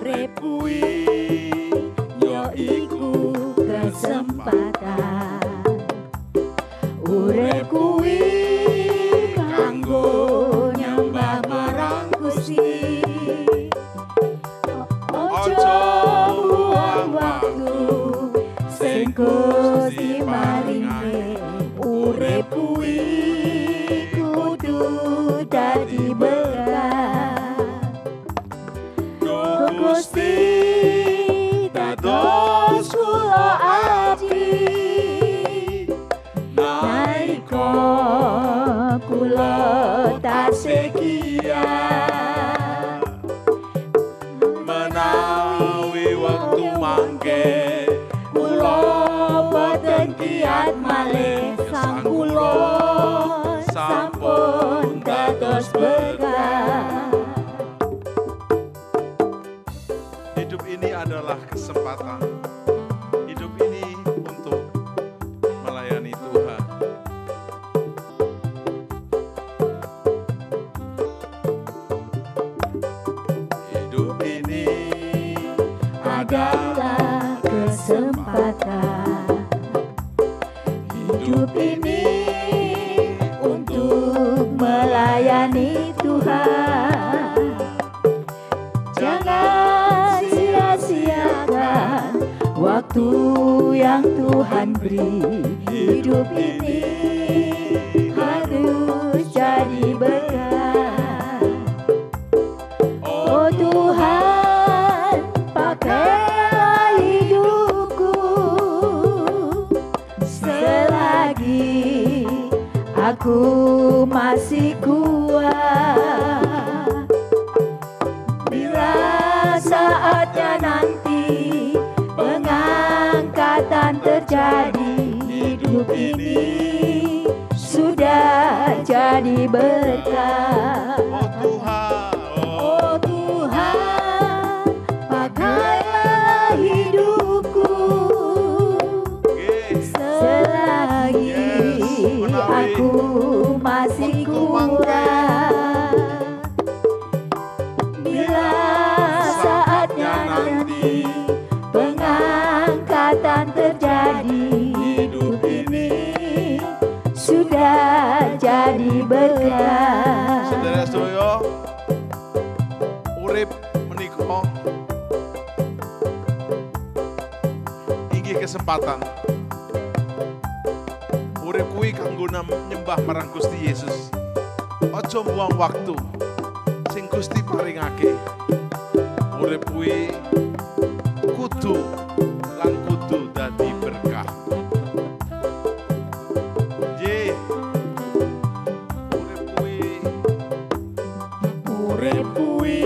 urip kuwi ya iku kesempatan. Urip kuwi kanggo nyembah marang Gusti. Ojo buang waktu sing Gusti paringe. Urip kuwi kudu dadi berkah. Gusti dados kula abdi. Nalika kula tasih kiyat, menawi wektu mangke kula boten kiyat malih sang kula sampun dados berkah. hidup ini adalah kesempatan. Hidup ini untuk melayani Tuhan. Hidup ini Adalah kesempatan. Hidup ini untuk melayani Tuhan. Jangan sia-siakan waktu yang Tuhan beri. Hidup ini harus jadi berkah. Oh Tuhan, pakailah hidupku selagi aku masih kuat. Bila saatnya nanti pengangkatan terjadi, hidup ini sudah jadi berkah. oh Tuhan, Oh Tuhan, pakailah hidupku selagi aku masih kuat. Bila saatnya nanti pengangkatan terjadi, hidup ini sudah jadi berkah. saudara sedaya, urip menika inggih kesempatan. Urip kuwi kanggo nyembah marang Gusti Yesus. Aja buang waktu sing Gusti paringake. Urip kuwi kudu dadi berkah. Nggih. Urip kuwi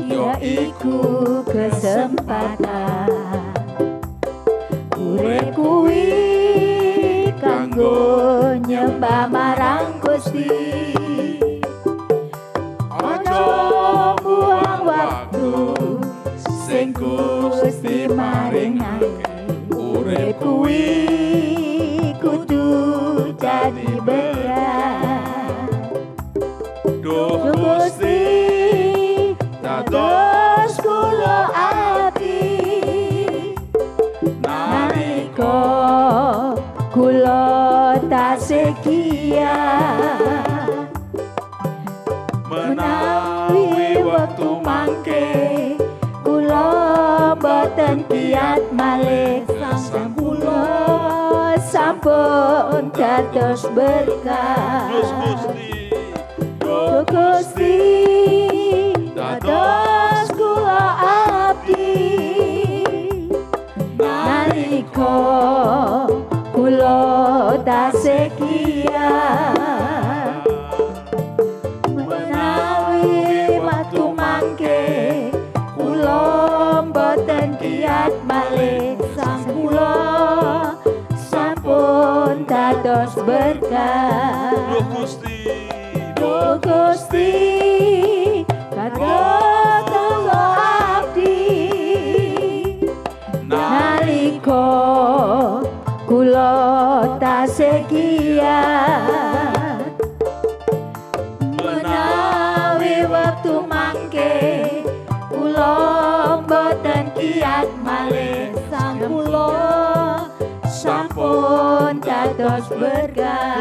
ya iku kesempatan. Urip kuwi kanggo nyembah marang Gusti. Ojo buang waktu sing Gusti maringake. Urip kuwi kudu jadi berkah. Duh Gusti dados kula abdi. Nalika kula tasih kiyat, menawi wektu mangke kula boten kiyat malih sang kula sampun dados berkah. Duh Gusti Gusti dados kula abdi. Nalika kula tasih kiyat, menawi wektu mangke kula boten kiyat malih sang kula sampun dados berkah. Duh Gusti Duh Gusti dados kula abdi. Nalika kula tasih kiyat, menawi wektu mangke kula berkah.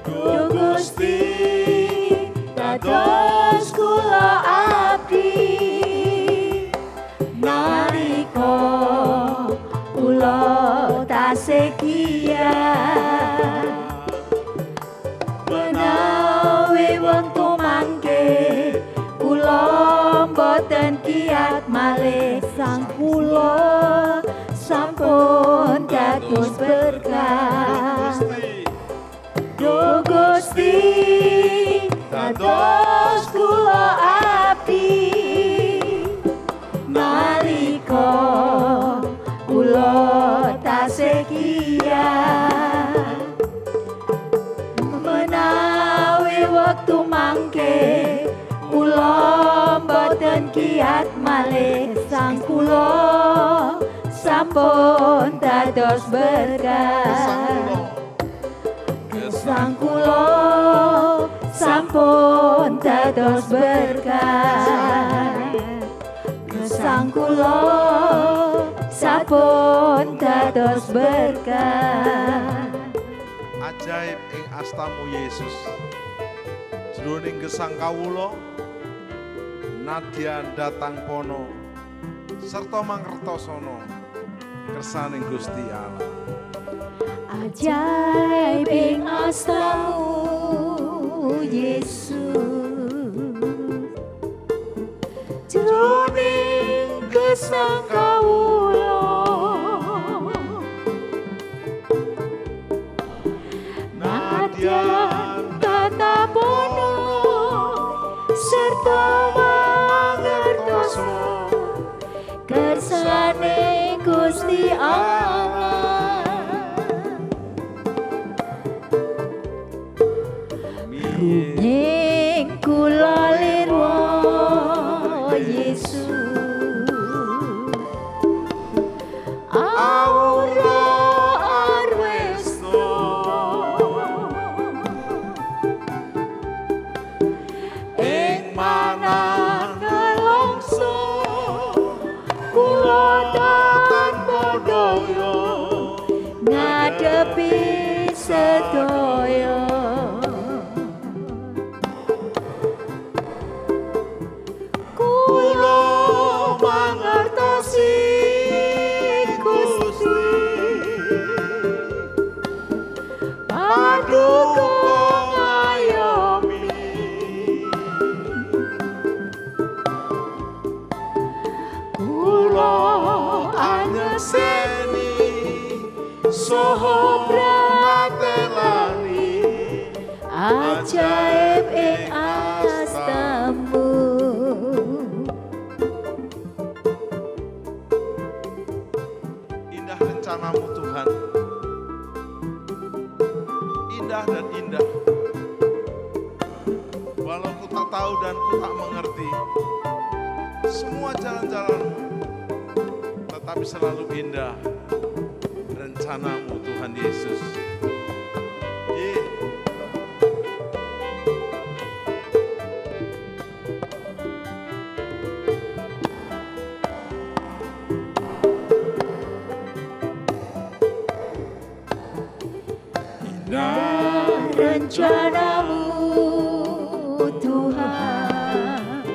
Duh Gusti dados kula abdi nalika kula tasih kiyat menawi wektu mangke kula boten kiyat malih sang kula sampun dados berkah. Duh Gusti dados kula abdi nalika kula tasih kiyat menawi wektu mangke kula boten kiyat malih sang kula sampun dados berkah. Sang kula sampun dados berkah. Sang kula sampun dados berkah. Ajaib ing astamu Yesus. Jroning gesang kawula nadyan datang pono serta mangertosono kersaning Gusti Allah. Ajaib ing astamu Yesus, jroning gesang kawula nadyan tatapono serta mangertoso kersane Gusti Allah. Ning kula lirwa Yesus aura arwesto ing manah nelongso kula tanpa daya ngadepi sedaya. Soho pratelani ajaib ing astamu. Indah rencanamu Tuhan, indah dan indah. Walau ku tak tahu dan ku tak mengerti semua jalan-jalanmu, tetapi selalu indah rencanamu Tuhan Yesus. Indah rencanamu Tuhan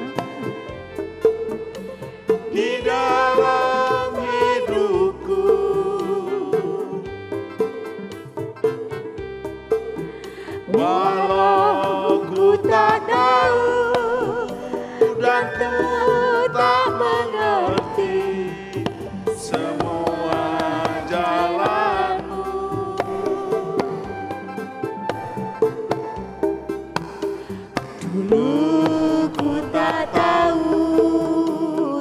di dalam hidupku. Walau ku tak tahu dan ku tak mengerti semua jalanmu, dulu ku tak tahu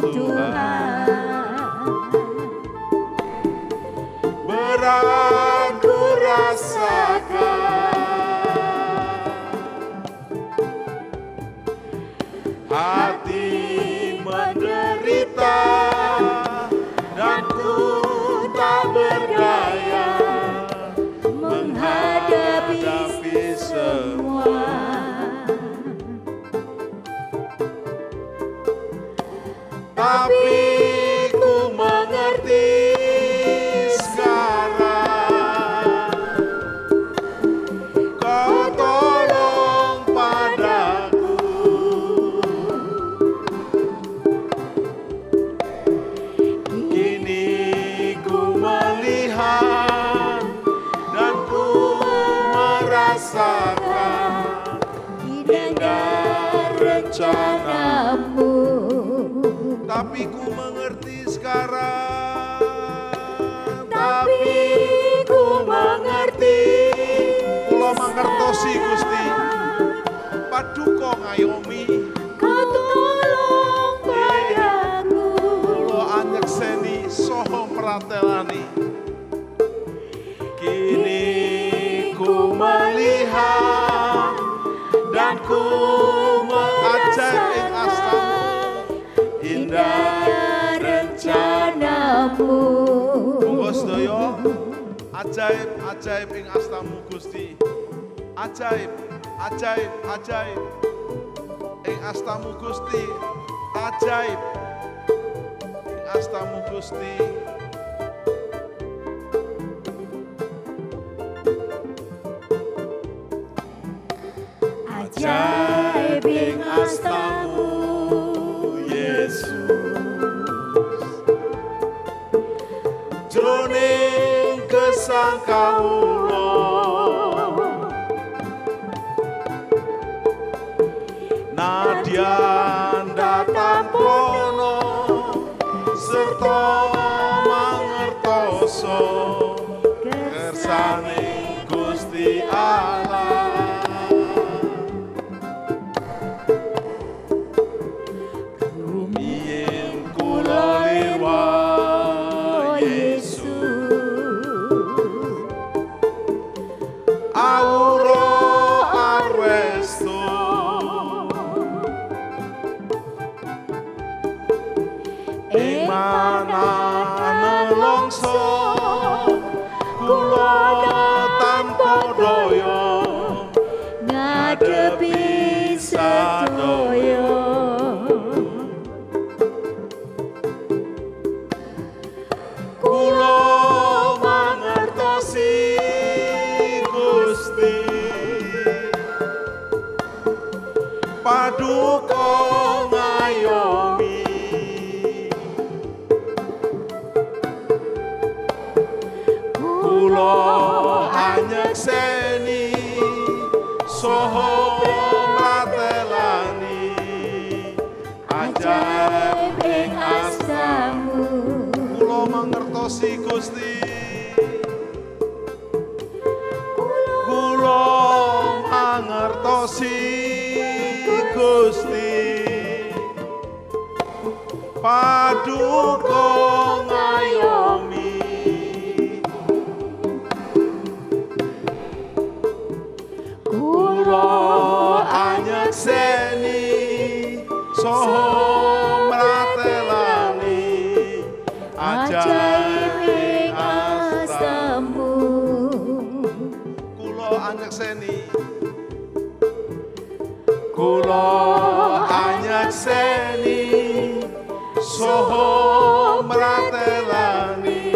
Tuhan, berat ku rasakan. Hati menderita dan ku tak berdaya menghadapi semua. Tapi ku mengerti sekarang astamu. Tapi ku mengerti sekarang. Tapi ku mengerti. Kula mangertosi Gusti. Paduka ngayomi. Kau tolong padaku. Kula anyekseni saha mratelani. Kini ku melihat dan ku ajaib ing astamu. Indah rencanamu. Monggo sedaya ajaib ing astamu Gusti. Ajaib ing astamu Gusti. Ajaib ing astamu Gusti. Ajaib ing astamu Yesus. Jroning gesang kawula nadyan datang prono serta mangertoso kersane Gusti Allah. Rumiyin kula liwat Auro arwesto ing mana nelongso kula tanpa daya ngadepi sedaya. kula mangertosi Gusti paduka ngayomi kula anyekseni saha mratelani ajaib ing astamu. kula mangertosi Gusti kula mangertosi Gusti paduka ngayomi kula anyekseni saha mratelani Ajaib ing astamu. kula anyekseni kula anyekseni saha mratelani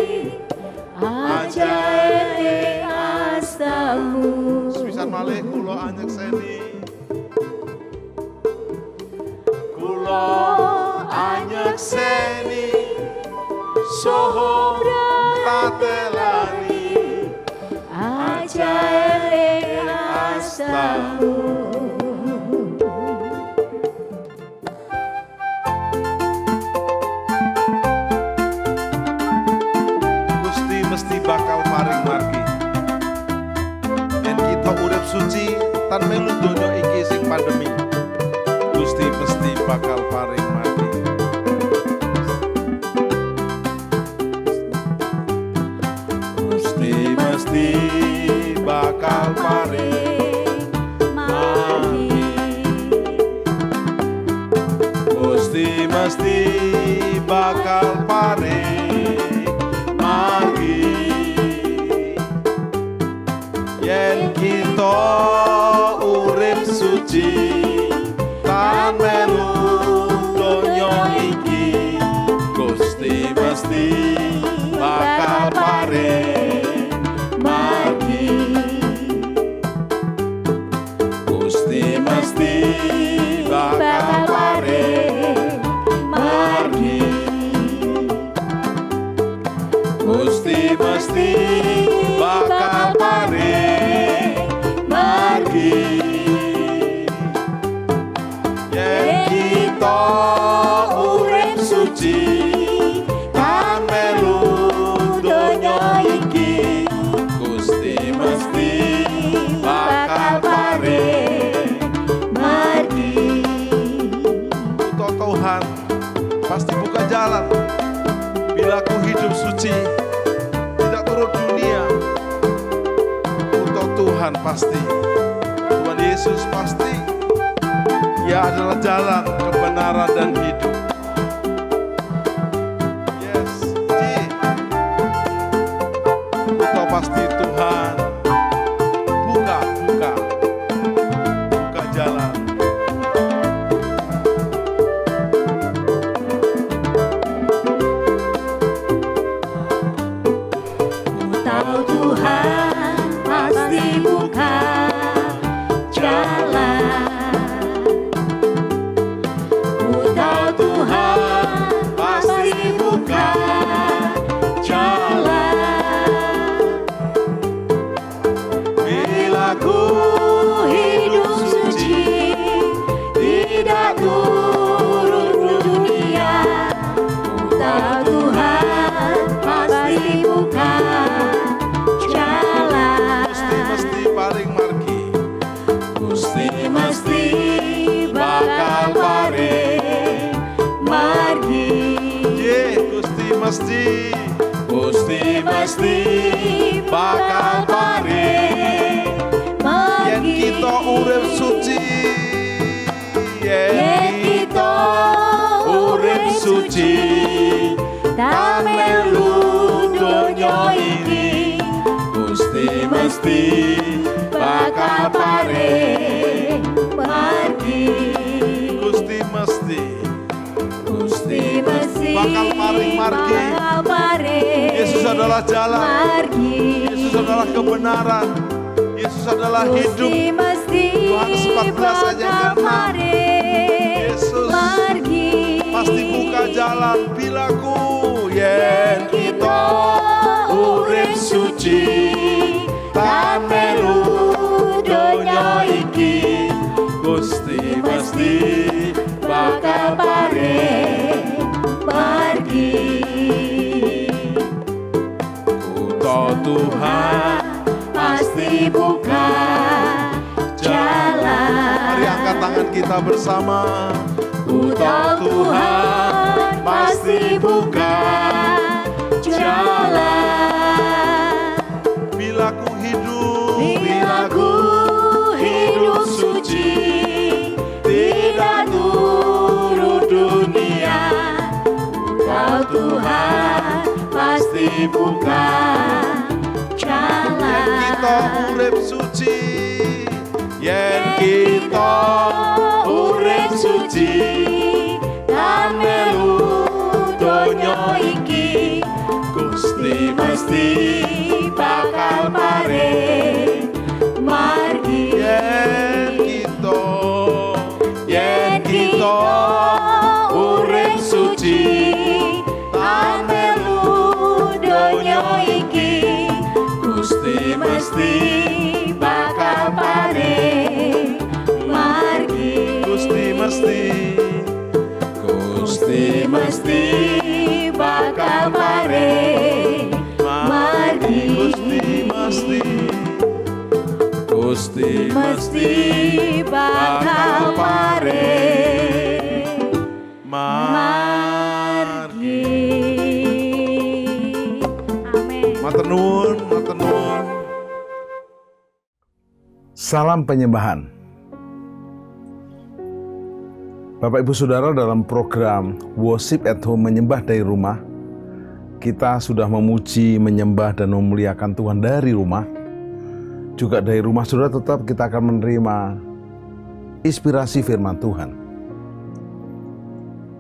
Ajaib ing astamu. sepisan malih kula anyekseni kula anyekseni saha mratelani Ajaib ing astamu. Gusti mesti bakal paring margi yen kita urip suci tan melu donya iki sing pandemi Gusti mesti bakal paring margi Gusti mesti bakal paring margi Gusti mesti bakal paring margi yen kita urip suci tan melu donya iki Gusti mesti bakal paring margi Gusti mesti bakal paring margi Gusti mesti bakal paring margi yen kita Tuhan pasti buka jalan. Bila ku hidup suci, tidak turut dunia, untuk Tuhan pasti, Tuhan Yesus pasti, Ia adalah jalan, kebenaran, dan hidup. Yes, Ji. Kau pasti Tuhan buka jalan. Ku tahu Tuhan pasti buka jalan. Ku tahu Tuhan pasti buka jalan. Bila ku Hidup suci, tidak turun dunia. Ku tahu Tuhan pasti buka jalan. mesti paling margi, Mesti bakal paring margi. ye Gusti bakal paring yen kita urip suci, Yen kita urip suci, tak melu donya iki, mesti bakal paring margi. Gusti mesti Bakal paring margi. Yesus adalah jalan, margi. Yesus adalah kebenaran, Yesus adalah hidup. Yohanes 14 ayat ke-6. Yesus pasti buka jalan. Bila ku yen kita urip suci, tak melu donya iki, Gusti mesti bakal paring margi. Kuto Tuhan Pasti buka jalan. Mari angkat tangan kita bersama. Ku tahu Tuhan pasti buka jalan. Bila ku Bila ku hidup suci, tidak turun dunia. Ku tahu Tuhan pasti buka jalan. kita urip suci, yen kita urip suci, tak melu donya iki, Gusti mesti bakal paring margi. Yen kita urip suci, tak melu donya iki, Gusti mesti bakal paring margi. Gusti Mesti bakal paring margi. Mesti bakal paring margi. Amin. Matur nuwun. Salam penyembahan. Bapak Ibu Saudara, dalam program Worship at Home, menyembah dari rumah, kita sudah memuji, menyembah, dan memuliakan Tuhan dari rumah. Juga dari rumah saudara tetap kita akan menerima inspirasi firman Tuhan.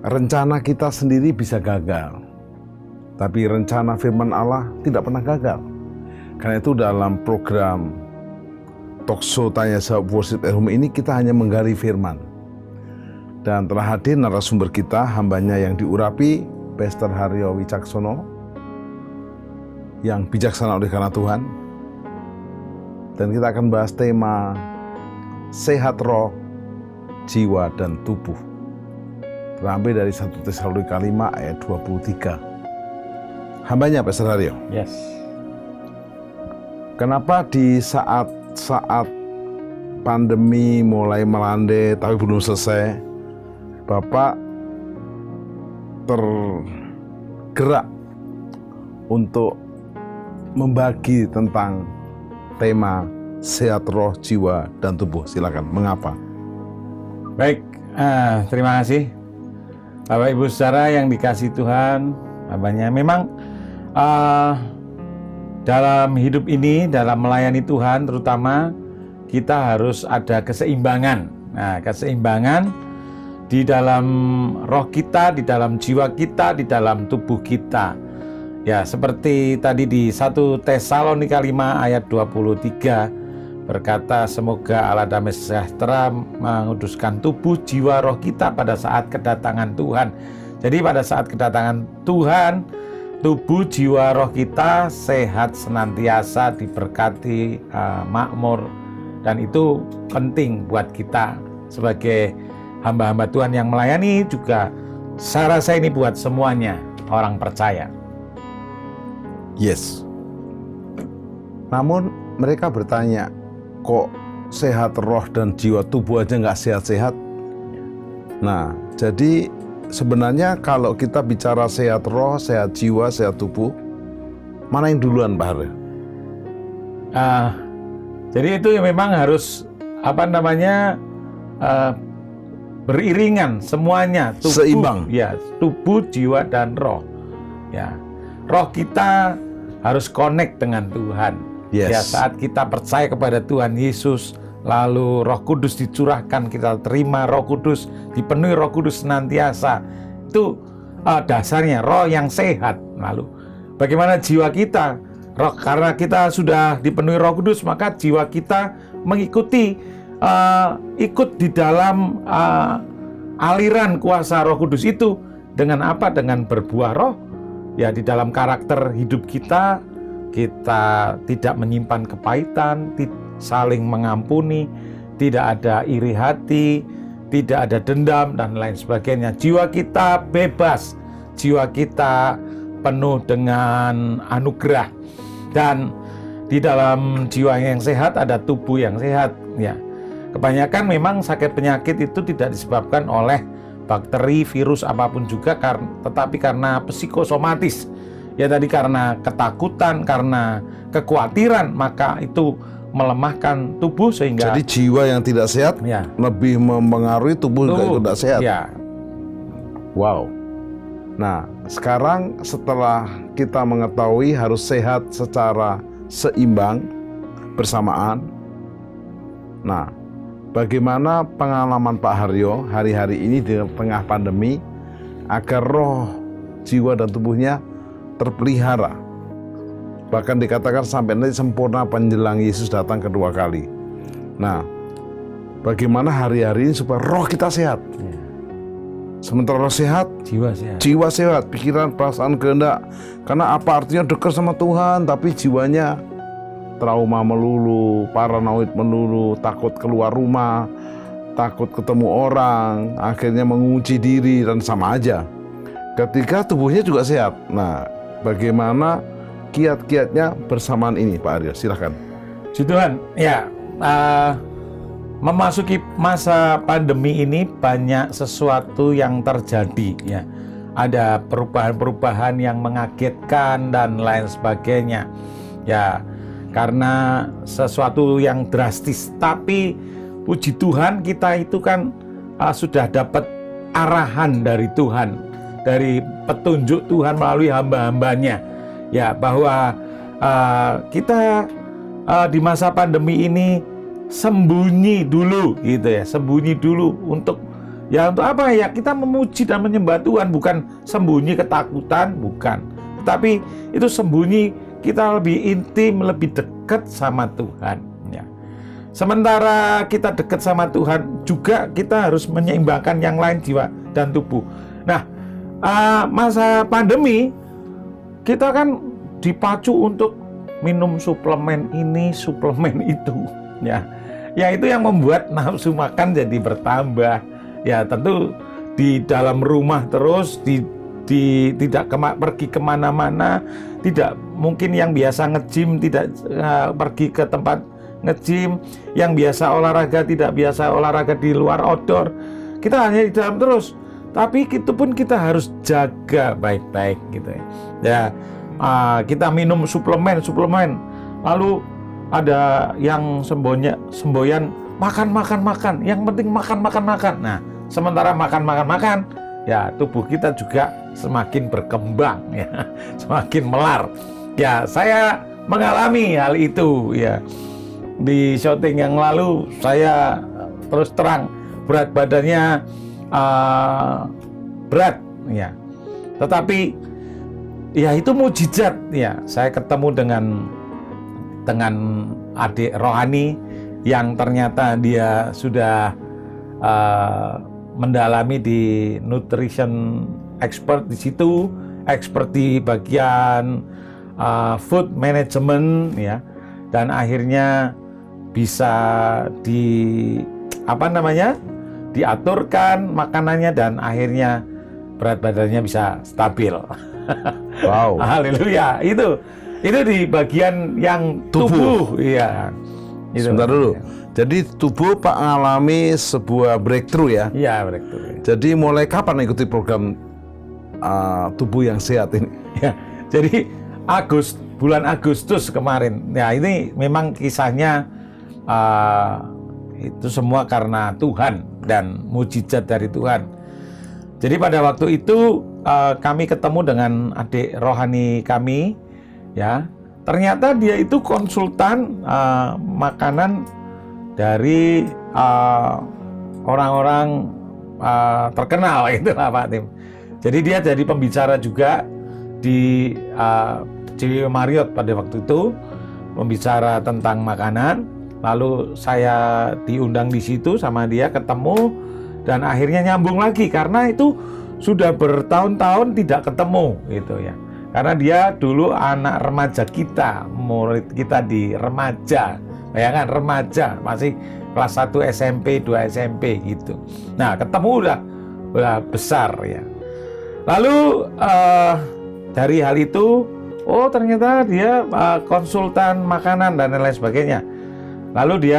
Rencana kita sendiri bisa gagal, tapi rencana firman Allah tidak pernah gagal. Karena itu dalam program Talkshow Tanya Jawab Worship at Home ini kita hanya menggali firman. Dan telah hadir narasumber kita, hambanya yang diurapi, Pastor Haryo Wicaksono, yang bijaksana oleh karena Tuhan. Dan kita akan bahas tema sehat roh, jiwa, dan tubuh. Terambil dari 1 Tesalonika 5 ayat 23. Hambanya Pastor Haryo. Yes. Kenapa di saat pandemi mulai melandai tapi belum selesai, Bapak tergerak untuk membagi tentang tema sehat roh, jiwa, dan tubuh. Silakan, mengapa? Baik, terima kasih Bapak Ibu saudara yang dikasihi Tuhan. Memang dalam hidup ini, dalam melayani Tuhan terutama, kita harus ada keseimbangan. Nah, keseimbangan di dalam roh kita, di dalam jiwa kita, di dalam tubuh kita. Ya, seperti tadi di 1 Tesalonika 5 ayat 23 berkata, semoga Allah damai sejahtera menguduskan tubuh, jiwa, roh kita pada saat kedatangan Tuhan. Jadi pada saat kedatangan Tuhan, tubuh, jiwa, roh kita sehat senantiasa, diberkati, makmur, dan itu penting buat kita sebagai hamba-hamba Tuhan yang melayani, juga saya rasa ini buat semuanya orang percaya. Yes. Namun mereka bertanya, kok sehat roh dan jiwa, tubuh aja nggak sehat-sehat? Nah, jadi sebenarnya kalau kita bicara sehat roh, sehat jiwa, sehat tubuh, mana yang duluan, Pak Haryo? Jadi itu memang harus beriringan semuanya, tubuh, seimbang. Ya, tubuh, jiwa, dan roh. Ya, roh kita harus connect dengan Tuhan. Yes. Ya, saat kita percaya kepada Tuhan Yesus, lalu Roh Kudus dicurahkan, kita terima Roh Kudus, dipenuhi Roh Kudus senantiasa. Itu dasarnya roh yang sehat. Lalu bagaimana jiwa kita? Roh, karena kita sudah dipenuhi Roh Kudus, maka jiwa kita mengikuti, ikut di dalam aliran kuasa Roh Kudus itu. Dengan apa? Dengan berbuah roh. Ya, di dalam karakter hidup kita tidak menyimpan kepahitan, saling mengampuni, tidak ada iri hati, tidak ada dendam, dan lain sebagainya. Jiwa kita bebas, jiwa kita penuh dengan anugerah. Dan di dalam jiwa yang sehat ada tubuh yang sehat. Ya, kebanyakan memang sakit penyakit itu tidak disebabkan oleh bakteri, virus, apapun juga, tetapi karena psikosomatis. Ya, tadi karena ketakutan, karena kekhawatiran, maka itu melemahkan tubuh sehingga jadi jiwa yang tidak sehat ya, lebih mempengaruhi tubuh yang tidak sehat. Ya. Wow. Nah, sekarang setelah kita mengetahui harus sehat secara seimbang, bersamaan. Nah, bagaimana pengalaman Pak Haryo hari-hari ini di tengah pandemi agar roh, jiwa, dan tubuhnya terpelihara? Bahkan dikatakan sampai nanti sempurna menjelang Yesus datang kedua kali. Nah, bagaimana hari-hari ini supaya roh kita sehat? Sementara roh sehat, jiwa sehat, pikiran, perasaan, kehendak. Karena apa artinya dekat sama Tuhan, tapi jiwanya trauma melulu, paranoid melulu, takut keluar rumah, takut ketemu orang, akhirnya mengunci diri, dan sama aja. Ketika tubuhnya juga sehat. Nah, bagaimana kiat-kiatnya bersamaan ini, Pak Aryo? Silahkan. Puji Tuhan. Ya, memasuki masa pandemi ini banyak sesuatu yang terjadi. Ya, ada perubahan-perubahan yang mengagetkan dan lain sebagainya. Ya, karena sesuatu yang drastis. Tapi puji Tuhan, kita itu kan sudah dapat arahan dari Tuhan, dari petunjuk Tuhan melalui hamba-hambanya. Ya, bahwa kita di masa pandemi ini sembunyi dulu, gitu ya, sembunyi dulu untuk apa ya? Kita memuji dan menyembah Tuhan, bukan sembunyi ketakutan, bukan. Tetapi itu sembunyi, kita lebih intim, lebih dekat sama Tuhan. Ya. Sementara kita dekat sama Tuhan, juga kita harus menyeimbangkan yang lain, jiwa dan tubuh. Nah, masa pandemi kita kan dipacu untuk minum suplemen ini, suplemen itu, ya. Ya, itu yang membuat nafsu makan jadi bertambah. Ya, tentu di dalam rumah terus, tidak pergi kemana-mana, tidak mungkin yang biasa nge-gym tidak pergi ke tempat nge-gym, yang biasa olahraga tidak biasa olahraga di luar outdoor. Kita hanya di dalam terus. Tapi itu pun kita harus jaga baik-baik gitu ya. Kita minum suplemen, lalu ada yang semboyan makan. Yang penting makan. Nah, sementara makan, ya tubuh kita juga semakin berkembang ya, semakin melar. Ya, saya mengalami hal itu ya. Di syuting yang lalu saya terus terang berat badannya berat ya. Tetapi ya itu mujizat ya. Saya ketemu dengan adik rohani yang ternyata dia sudah mendalami di nutrition expert di situ, expert di bagian food management ya, dan akhirnya bisa diaturkan makanannya dan akhirnya berat badannya bisa stabil. Wow. Haleluya. Itu di bagian yang tubuh. Iya. Sebentar dulu. Jadi tubuh Pak mengalami sebuah breakthrough ya? Iya, breakthrough. Jadi mulai kapan ikuti program tubuh yang sehat ini? Ya, jadi bulan Agustus kemarin. Ya, ini memang kisahnya itu semua karena Tuhan dan mujizat dari Tuhan. Jadi pada waktu itu kami ketemu dengan adik rohani kami, ya. Ternyata dia itu konsultan makanan dari orang-orang terkenal itu Pak Tim. Jadi dia jadi pembicara juga di JW Marriott pada waktu itu, pembicara tentang makanan. Lalu saya diundang di situ sama dia, ketemu, dan akhirnya nyambung lagi karena itu sudah bertahun-tahun tidak ketemu gitu ya. Karena dia dulu anak remaja kita, murid kita di remaja. Bayangkan remaja, masih kelas 1 SMP, 2 SMP gitu. Nah, ketemu udah besar ya. Lalu dari hal itu, oh ternyata dia konsultan makanan dan lain sebagainya. Lalu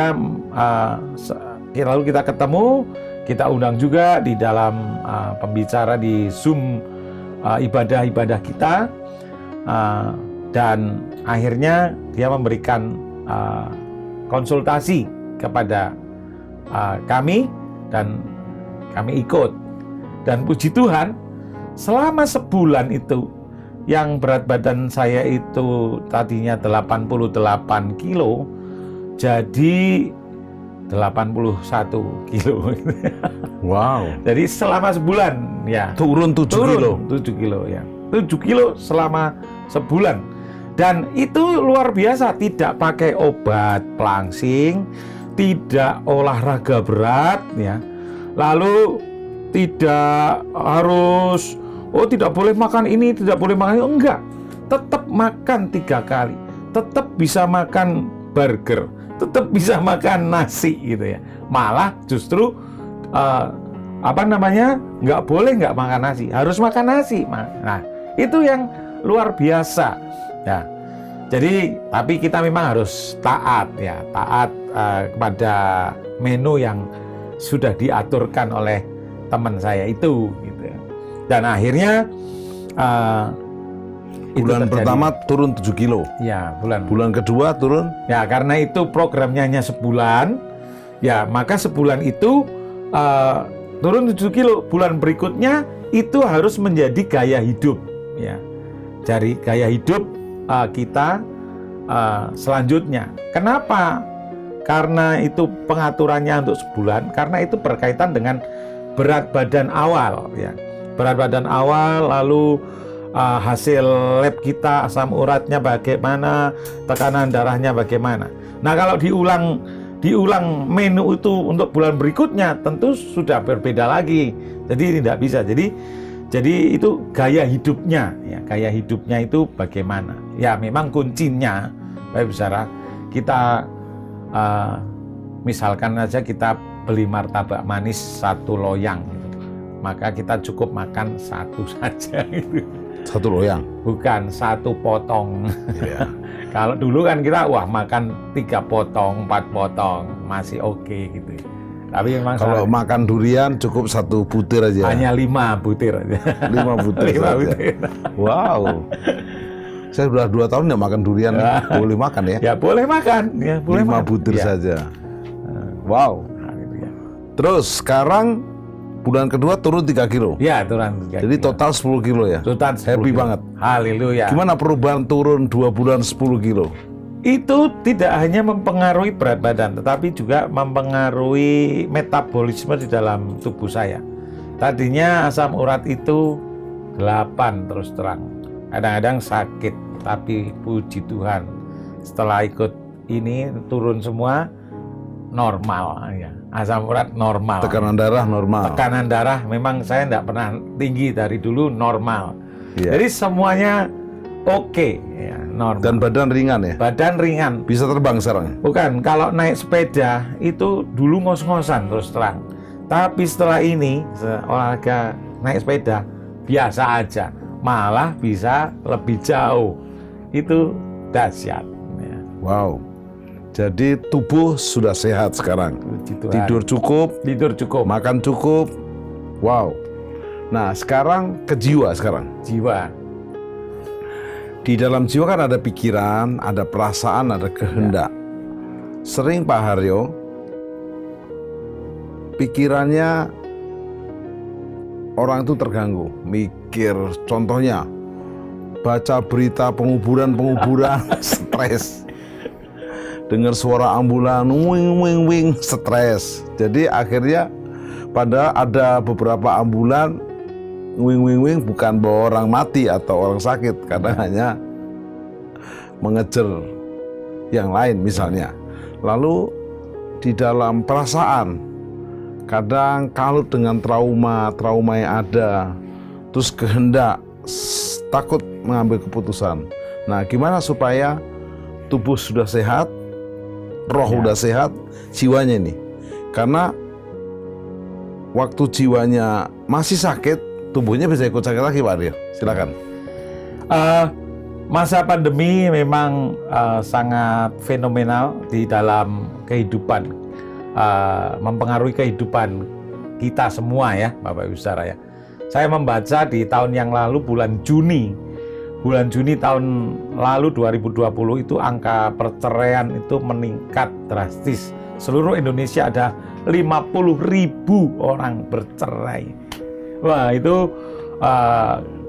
lalu kita ketemu, kita undang juga di dalam pembicara di Zoom ibadah-ibadah kita, dan akhirnya dia memberikan konsultasi kepada kami dan kami ikut. Dan puji Tuhan, selama sebulan itu yang berat badan saya itu tadinya 88 kilo jadi 81 kilo. Wow. Jadi selama sebulan ya turun 7 kilo. 7 kilo ya. 7 kilo selama sebulan. Dan itu luar biasa, tidak pakai obat pelangsing, tidak olahraga berat ya. Lalu tidak harus tidak boleh makan ini, tidak boleh makan itu, enggak. Tetap makan 3 kali. Tetap bisa makan burger, tetap bisa makan nasi gitu ya. Malah justru nggak boleh nggak makan nasi, harus makan nasi. Nah, itu yang luar biasa. Ya, jadi tapi kita memang harus taat ya, taat kepada menu yang sudah diaturkan oleh teman saya itu gitu. Dan akhirnya bulan pertama turun 7 kilo. Ya, bulan kedua turun. Ya, karena itu programnya hanya sebulan. Ya, maka sebulan itu turun 7 kilo. Bulan berikutnya itu harus menjadi gaya hidup. Ya, dari gaya hidup kita selanjutnya. Kenapa? Karena itu pengaturannya untuk sebulan. Karena itu berkaitan dengan berat badan awal. Ya, berat badan awal, lalu hasil lab kita, asam uratnya bagaimana, tekanan darahnya bagaimana. Nah, kalau diulang menu itu untuk bulan berikutnya tentu sudah berbeda lagi. Jadi tidak bisa. Jadi itu gaya hidupnya ya, gaya hidupnya itu bagaimana. Ya, memang kuncinya Bapak Saudara, kita misalkan aja kita beli martabak manis 1 loyang gitu. Maka kita cukup makan 1 saja gitu. 1 loyang? Bukan 1 potong. Yeah. Kalau dulu kan kita makan 3 potong, 4 potong masih oke gitu. Tapi memang Kalau makan durian cukup 1 butir aja. hanya 5 butir aja. 5 butir 5 saja. butir. Wow. Saya sudah 2 tahun nggak makan durian, boleh makan ya? Ya boleh makan, ya boleh 5 makan. butir Ya. saja. Wow. Nah, gitu ya. Terus sekarang bulan kedua turun 3 kilo. Ya, turun. Jadi total 10 kilo ya? Total 10 Happy kilo. banget. Haleluya. Gimana perubahan turun 2 bulan 10 kilo? Itu tidak hanya mempengaruhi berat badan, tetapi juga mempengaruhi metabolisme di dalam tubuh saya. Tadinya asam urat itu 8 terus terang. Kadang-kadang sakit, tapi puji Tuhan setelah ikut ini turun semua normal ya. Asam urat normal. Tekanan darah normal. Tekanan darah memang saya tidak pernah tinggi dari dulu, normal. Iya. Jadi semuanya oke ya, normal. Dan badan ringan ya? Badan ringan. Bisa terbang sekarang? Bukan, kalau naik sepeda itu dulu ngos-ngosan terus terang. Tapi setelah ini olahraga naik sepeda biasa aja, malah bisa lebih jauh. Itu dahsyat. Ya. Wow. Jadi tubuh sudah sehat sekarang. Puji Tuhan. Tidur cukup, Tidur cukup. makan cukup. Wow. Nah, sekarang ke jiwa sekarang. Jiwa. Di dalam jiwa kan ada pikiran, ada perasaan, ada kehendak. Sering Pak Haryo, pikirannya orang itu terganggu. Mikir, contohnya, baca berita penguburan, stres. Dengar suara ambulan, wing wing wing, stres. Jadi akhirnya pada ada beberapa ambulan wing wing wing bukan bawa orang mati atau orang sakit, kadang hanya mengejar yang lain misalnya. Lalu di dalam perasaan kadang kalut dengan trauma yang ada, terus kehendak, takut mengambil keputusan. Nah, gimana supaya tubuh sudah sehat, roh udah sehat, jiwanya ini? Karena waktu jiwanya masih sakit, tubuhnya bisa ikut sakit lagi, Pak Aryo. Silakan. Masa pandemi memang sangat fenomenal di dalam kehidupan, mempengaruhi kehidupan kita semua ya, Bapak Ibu Saudara ya. Saya membaca di tahun yang lalu bulan Juni tahun lalu 2020 itu angka perceraian itu meningkat drastis. Seluruh Indonesia ada 50.000 orang bercerai. Wah, itu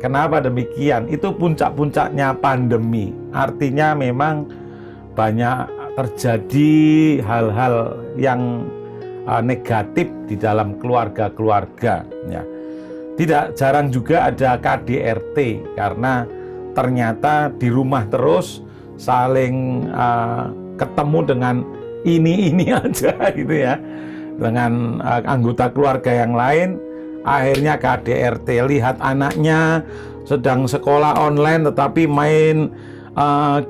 kenapa demikian? Itu puncak-puncaknya pandemi. Artinya memang banyak terjadi hal-hal yang negatif di dalam keluarga-keluarga ya. Tidak jarang juga ada KDRT karena ternyata di rumah terus saling ketemu dengan ini aja gitu ya, dengan anggota keluarga yang lain. Akhirnya KDRT, lihat anaknya sedang sekolah online tetapi main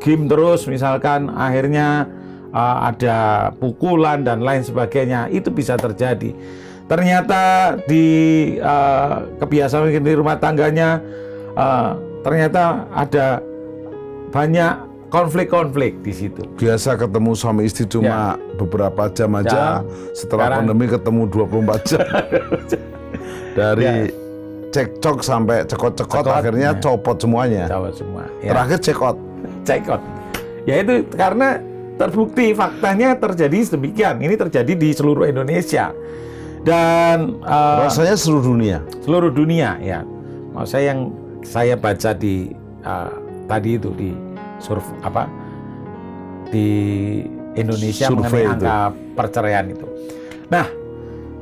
game terus misalkan, akhirnya ada pukulan dan lain sebagainya. Itu bisa terjadi. Ternyata di kebiasaan di rumah tangganya ternyata ada banyak konflik-konflik di situ. Biasa ketemu suami istri cuma beberapa jam aja, setelah pandemi ketemu 24 jam. Dari cekcok sampai cekot-cekot, akhirnya copot semuanya. Copot semua. Ya. Terakhir cekot. Ya itu karena terbukti faktanya terjadi demikian. Ini terjadi di seluruh Indonesia. Dan rasanya seluruh dunia. Seluruh dunia ya. Maksud saya yang saya baca di tadi itu di di Indonesia mengenai angka perceraian itu. Nah,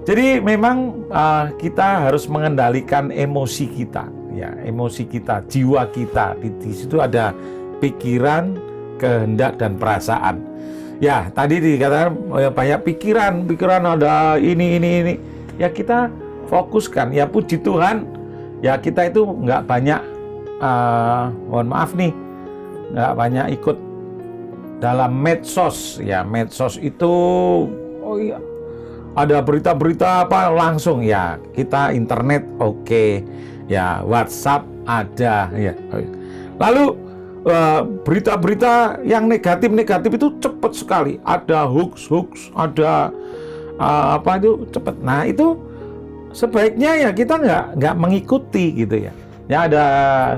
jadi memang kita harus mengendalikan emosi kita, ya, emosi kita, jiwa kita. Di situ ada pikiran, kehendak dan perasaan. Ya, tadi dikatakan banyak pikiran ada ini. Ya kita fokuskan. Ya puji Tuhan, ya kita itu nggak banyak, mohon maaf nih, nggak banyak ikut dalam medsos. Ya medsos itu, oh iya, ada berita-berita apa langsung ya kita internet oke. Ya WhatsApp ada ya. Lalu berita-berita yang negatif itu cepat sekali. Ada hoax, ada apa itu cepet. Nah itu sebaiknya ya kita nggak mengikuti gitu ya. Ya ada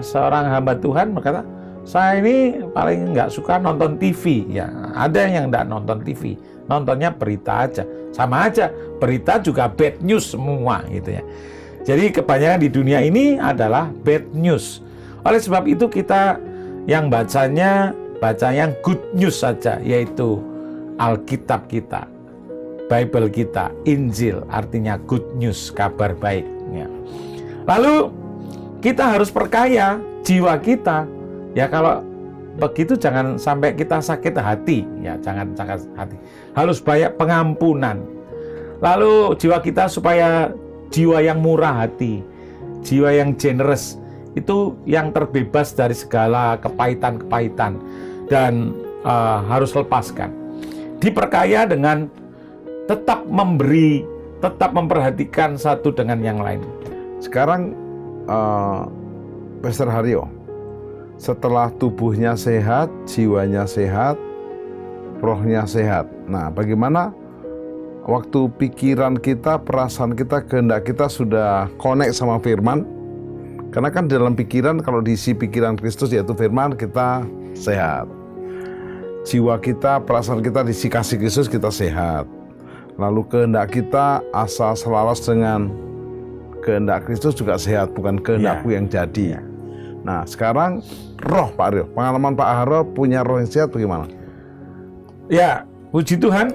seorang hamba Tuhan berkata, saya ini paling nggak suka nonton TV. Ya ada yang nggak nonton TV, nontonnya berita aja. Sama aja, berita juga bad news semua gitu ya. Jadi kebanyakan di dunia ini adalah bad news. Oleh sebab itu kita yang baca yang good news saja, yaitu Alkitab kita, Bible kita, Injil, artinya good news, kabar baik. Ya. Lalu kita harus perkaya jiwa kita. Ya kalau begitu jangan sampai kita sakit hati. Ya jangan sakit hati. Harus banyak pengampunan. Lalu jiwa kita supaya jiwa yang murah hati, jiwa yang generous, itu yang terbebas dari segala kepahitan-kepahitan dan harus lepaskan. Diperkaya dengan tetap memberi, tetap memperhatikan satu dengan yang lain. Sekarang Pastor Haryo, setelah tubuhnya sehat, jiwanya sehat, rohnya sehat. Nah, bagaimana waktu pikiran kita, perasaan kita, kehendak kita sudah connect sama firman? Karena kan dalam pikiran, kalau diisi pikiran Kristus yaitu firman, kita sehat. Jiwa kita, perasaan kita diisi kasih Kristus, kita sehat. Lalu kehendak kita, asa selaras dengan kehendak Kristus juga sehat, bukan kehendakku yang jadi. Nah, sekarang roh Pak Haryo, pengalaman Pak Haryo punya roh yang sehat bagaimana? Ya, puji Tuhan.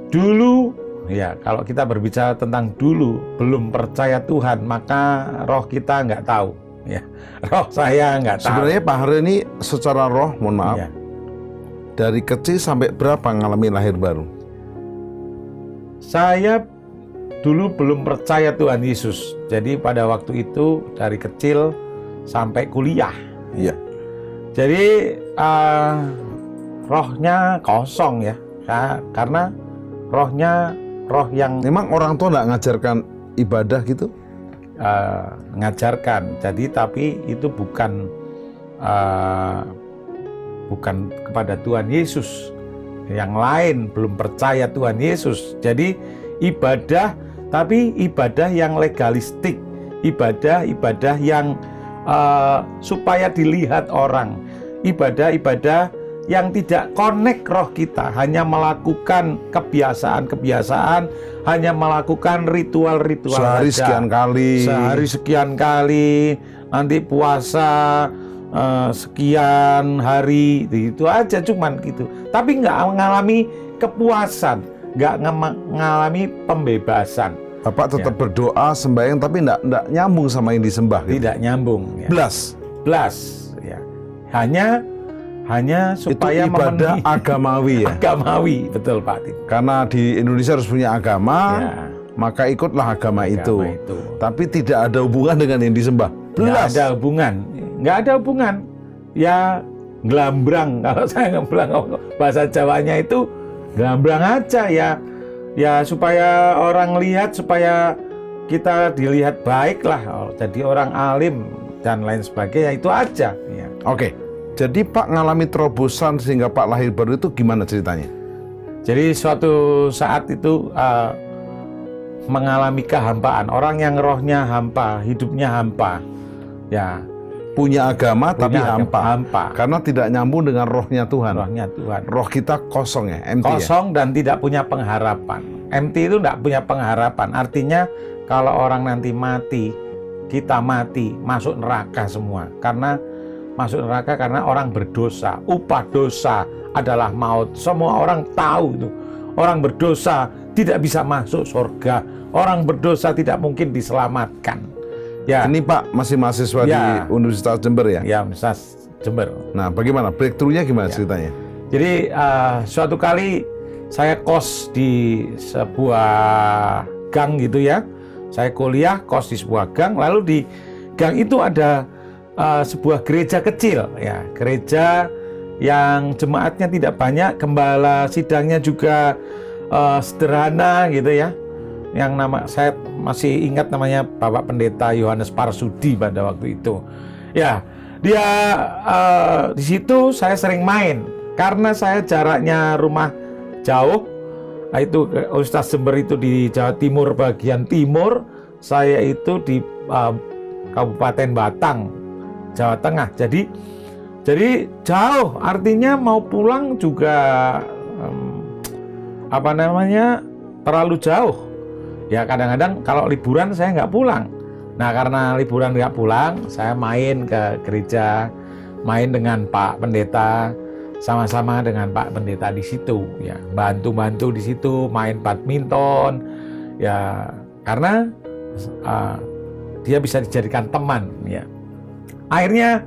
Dulu, ya kalau kita berbicara tentang dulu, belum percaya Tuhan, maka roh kita nggak tahu. Ya, roh saya nggak tahu. Sebenarnya Pak Haryo ini secara roh, mohon maaf, dari kecil sampai berapa ngalami lahir baru? Saya dulu belum percaya Tuhan Yesus. Jadi pada waktu itu dari kecil sampai kuliah. Iya. Jadi rohnya kosong ya, karena rohnya roh yang memang orang tua nggak ngajarkan ibadah gitu? Ngajarkan. Jadi tapi itu bukan kepada Tuhan Yesus. Yang lain belum percaya Tuhan Yesus. Jadi ibadah, tapi ibadah yang legalistik, ibadah yang supaya dilihat orang, ibadah yang tidak connect roh kita, hanya melakukan kebiasaan, hanya melakukan ritual-ritual sehari sekian kali, nanti puasa sekian hari, itu aja cuman gitu. Tapi nggak mengalami kepuasan, nggak mengalami pembebasan. Bapak tetap berdoa, sembahyang, tapi nggak nyambung sama yang disembah. Gitu. Tidak nyambung. Ya. Blas. Ya. Hanya supaya itu ibadah agamawi ya. Agamawi, betul Pak. Karena di Indonesia harus punya agama, maka ikutlah agama itu. Tapi tidak ada hubungan dengan yang disembah. Nggak ada hubungan. Ya gelambrang, kalau saya ngebelang bahasa Jawanya itu gelambrang aja ya. Ya supaya orang lihat, supaya kita dilihat baik lah, jadi orang alim dan lain sebagainya, itu aja ya. Oke, jadi Pak ngalami terobosan sehingga Pak lahir baru itu gimana ceritanya? Jadi suatu saat itu mengalami kehampaan, orang yang rohnya hampa, hidupnya hampa ya, punya agama tapi hampa. Karena tidak nyambung dengan rohnya Tuhan. Roh kita kosong ya, empty. Kosong dan tidak punya pengharapan. Empty itu tidak punya pengharapan. Artinya kalau orang nanti mati, kita mati, masuk neraka semua. Karena masuk neraka karena orang berdosa. Upah dosa adalah maut. Semua orang tahu itu. Orang berdosa tidak bisa masuk surga. Orang berdosa tidak mungkin diselamatkan. Ya. Ini Pak masih mahasiswa di Universitas Jember ya? Ya, Universitas Jember. Nah, bagaimana? Breakthrough-nya gimana ceritanya? Jadi suatu kali saya kos di sebuah gang gitu ya. Saya kuliah kos di sebuah gang, lalu di gang itu ada sebuah gereja kecil ya, gereja yang jemaatnya tidak banyak, gembala sidangnya juga sederhana gitu ya. Yang nama saya masih ingat namanya Bapak Pendeta Yohanes Parsudi pada waktu itu. Ya, dia di situ saya sering main karena saya jaraknya rumah jauh. Itu Ustadz Jember itu di Jawa Timur bagian timur, saya itu di Kabupaten Batang, Jawa Tengah. Jadi jauh, artinya mau pulang juga terlalu jauh. Ya kadang-kadang kalau liburan saya nggak pulang. Nah karena liburan nggak pulang, saya main ke gereja, main dengan Pak Pendeta, sama-sama dengan Pak Pendeta di situ, ya bantu di situ, main badminton, ya karena dia bisa dijadikan teman, ya. Akhirnya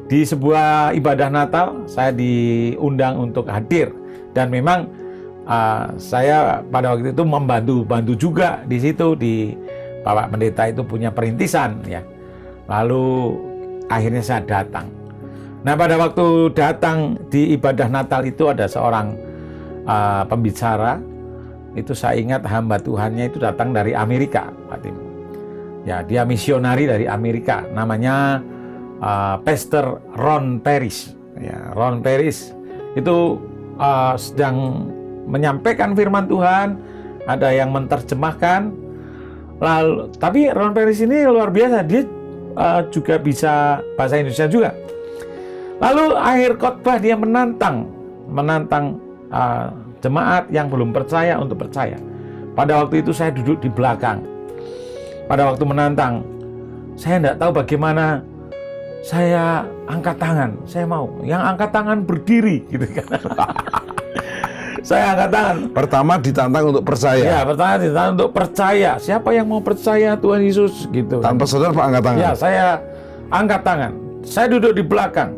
di sebuah ibadah Natal saya diundang untuk hadir dan memang saya pada waktu itu membantu juga di situ, di Bapak Pendeta itu punya perintisan, ya. Lalu akhirnya saya datang. Nah pada waktu datang di ibadah Natal itu ada seorang pembicara, itu saya ingat hamba Tuhannya itu datang dari Amerika, Pak Tim. Ya dia misionari dari Amerika, namanya Pastor Ron Paris. Ya, Ron Paris itu sedang menyampaikan firman Tuhan, ada yang menerjemahkan. Lalu tapi Ron Paris ini luar biasa, dia juga bisa bahasa Indonesia juga. Lalu akhir khotbah dia menantang jemaat yang belum percaya untuk percaya. Pada waktu itu saya duduk di belakang. Pada waktu menantang, saya tidak tahu bagaimana saya angkat tangan. Saya mau yang angkat tangan berdiri, gitu kan. Saya angkat tangan. Pertama ditantang untuk percaya. Ya, pertama ditantang untuk percaya. Siapa yang mau percaya Tuhan Yesus, gitu. Tanpa saudara Pak angkat tangan. Ya, saya angkat tangan. Saya duduk di belakang.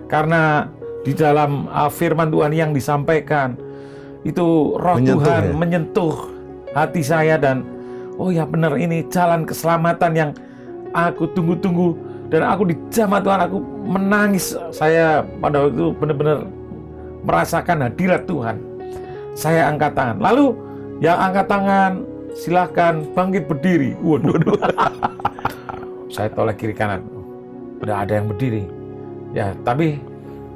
Karena di dalam firman Tuhan yang disampaikan itu roh Tuhan menyentuh hati saya dan oh ya benar, ini jalan keselamatan yang aku tunggu-tunggu, dan aku dijamah Tuhan, aku menangis. Saya pada waktu itu benar-benar merasakan hadirat Tuhan. Saya angkat tangan. Lalu yang angkat tangan silahkan bangkit berdiri. Waduh. Saya tolak kiri kanan. Udah ada yang berdiri. Ya, tapi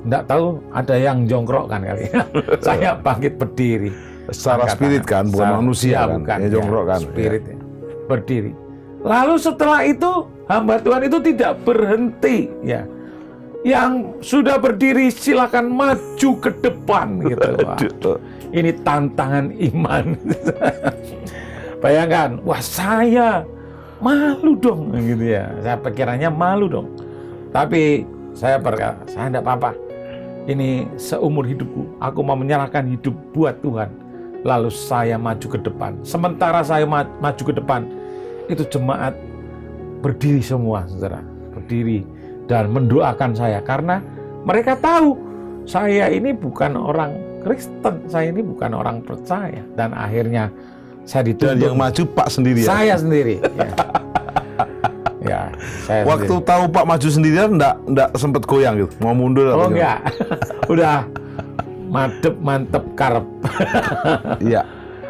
enggak tahu ada yang jongkrok kan kali. Saya bangkit berdiri. Secara spirit kan, bukan manusia kan. Bukan, ya, jongkrok kan. Spirit ya. Berdiri. Lalu setelah itu hamba Tuhan itu tidak berhenti, ya. Yang sudah berdiri silakan maju ke depan gitu. Wah, ini tantangan iman. Bayangkan, wah saya malu dong gitu ya. Saya pikirannya malu dong. Tapi saya berkata, saya tidak apa-apa. Ini seumur hidupku, aku mau menyerahkan hidup buat Tuhan. Lalu saya maju ke depan. Sementara saya maju ke depan, itu jemaat berdiri semua, saudara. Berdiri dan mendoakan saya. Karena mereka tahu, saya ini bukan orang Kristen. Saya ini bukan orang percaya. Dan akhirnya saya dituntut. Dan yang maju Pak sendiri ya? Saya sendiri. Ya. Ya, saya waktu sendiri. tahu Pak maju sendirian enggak sempat goyang gitu, mau mundur atau enggak? Udah mantep karep. Iya.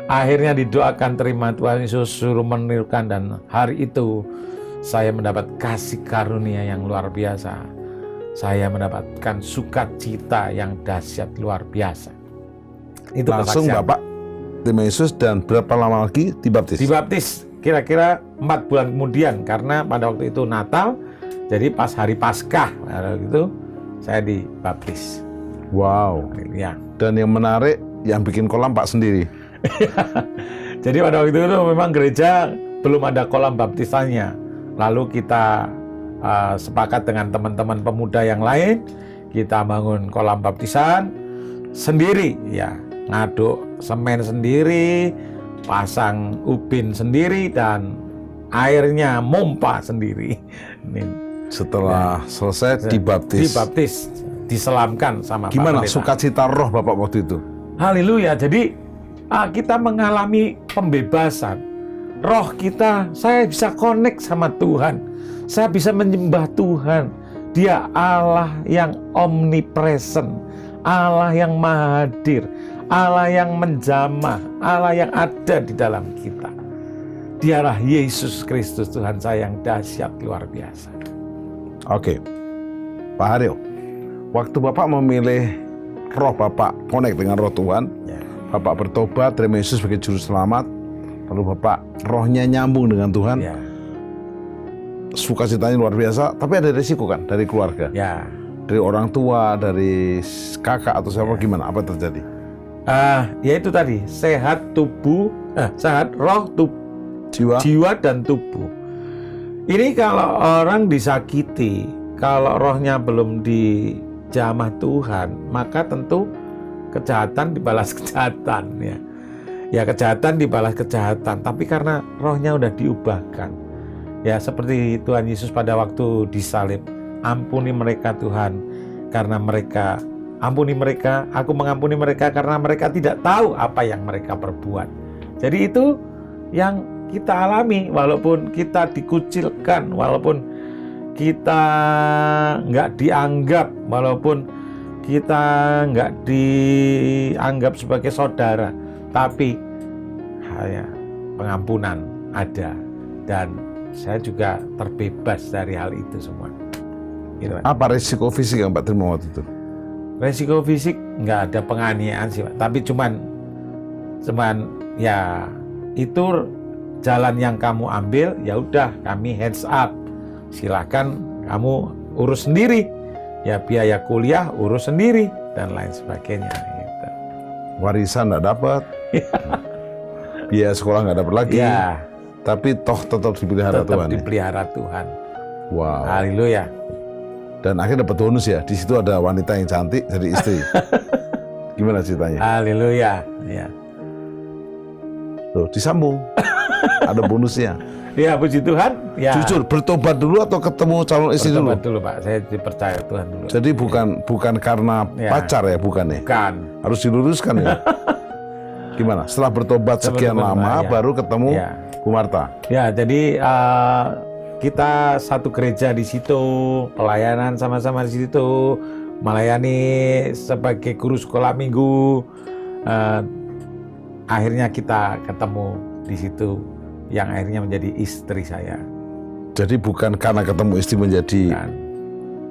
Akhirnya didoakan terima Tuhan Yesus, suruh menirukan, dan hari itu saya mendapat kasih karunia yang luar biasa. Saya mendapatkan sukacita yang dahsyat luar biasa. Itu langsung kesaksian. Bapak terima Yesus dan berapa lama lagi dibaptis? Dibaptis kira-kira 4 bulan kemudian, karena pada waktu itu Natal, jadi pas hari Paskah gitu saya dibaptis. Wow. Ya. Dan yang menarik, yang bikin kolam Pak sendiri. Jadi pada waktu itu memang gereja belum ada kolam baptisannya. Lalu kita sepakat dengan teman-teman pemuda yang lain, kita bangun kolam baptisan sendiri, ya, ngaduk semen sendiri, pasang ubin sendiri, dan airnya mompa sendiri. Setelah selesai dibaptis, diselamkan sama gimana Pak Pendeta. sukacita roh Bapak waktu itu? Haleluya. Jadi kita mengalami pembebasan. Roh kita, saya bisa connect sama Tuhan. Saya bisa menyembah Tuhan. Dia Allah yang omnipresent, Allah yang maha hadir, Allah yang menjamah, Allah yang ada di dalam kita. Dialah Yesus Kristus, Tuhan saya yang dahsyat luar biasa. Oke, Pak Haryo, waktu Bapak memilih roh Bapak connect dengan roh Tuhan, Bapak bertobat, terima Yesus sebagai juru selamat, lalu Bapak rohnya nyambung dengan Tuhan, Ya. sukacitanya luar biasa, tapi ada resiko kan dari keluarga, Ya. dari orang tua, dari kakak atau siapa, gimana? Apa yang terjadi? Ya itu tadi, sehat tubuh, sehat roh, jiwa dan tubuh. Ini kalau orang disakiti, kalau rohnya belum dijamah Tuhan, maka tentu kejahatan dibalas kejahatan, ya. Ya, kejahatan dibalas kejahatan, tapi karena rohnya udah diubahkan. Ya, seperti Tuhan Yesus pada waktu disalib, ampuni mereka Tuhan, karena mereka, ampuni mereka, aku mengampuni mereka karena mereka tidak tahu apa yang mereka perbuat. Jadi itu yang kita alami, walaupun kita dikucilkan, walaupun kita nggak dianggap, walaupun kita nggak dianggap sebagai saudara, tapi pengampunan ada, dan saya juga terbebas dari hal itu semua. Gitu, Pak. Apa resiko fisik yang Pak terima waktu itu? Resiko fisik nggak ada, penganiayaan sih, Pak. Tapi cuman ya itu jalan yang kamu ambil, ya udah kami hands up, silakan kamu urus sendiri. Ya, biaya kuliah urus sendiri dan lain sebagainya gitu. Warisan nggak dapat, biaya sekolah nggak dapat lagi, Ya, tapi toh tetap dipelihara tetap Tuhan. dipelihara Tuhan. Wow. Haleluya. Dan akhirnya dapat bonus ya. Di situ ada wanita yang cantik jadi istri. Gimana ceritanya? Haleluya. Ya. Loh, disambung. Ada bonusnya. Ya, puji Tuhan. Ya. Jujur, bertobat dulu atau ketemu calon istri dulu? Bertobat dulu, Pak. Saya dipercaya Tuhan dulu. Jadi bukan karena Ya. pacar ya, bukan ya? Bukan. Harus diluruskan ya. Gimana? Setelah bertobat sekian bertobat, lama, ya. baru ketemu Ya. Bu Marta. Ya, jadi kita satu gereja di situ, pelayanan sama-sama di situ, melayani sebagai guru sekolah minggu. Akhirnya kita ketemu di situ, yang akhirnya menjadi istri saya. Jadi bukan karena ketemu istri menjadi Bukan.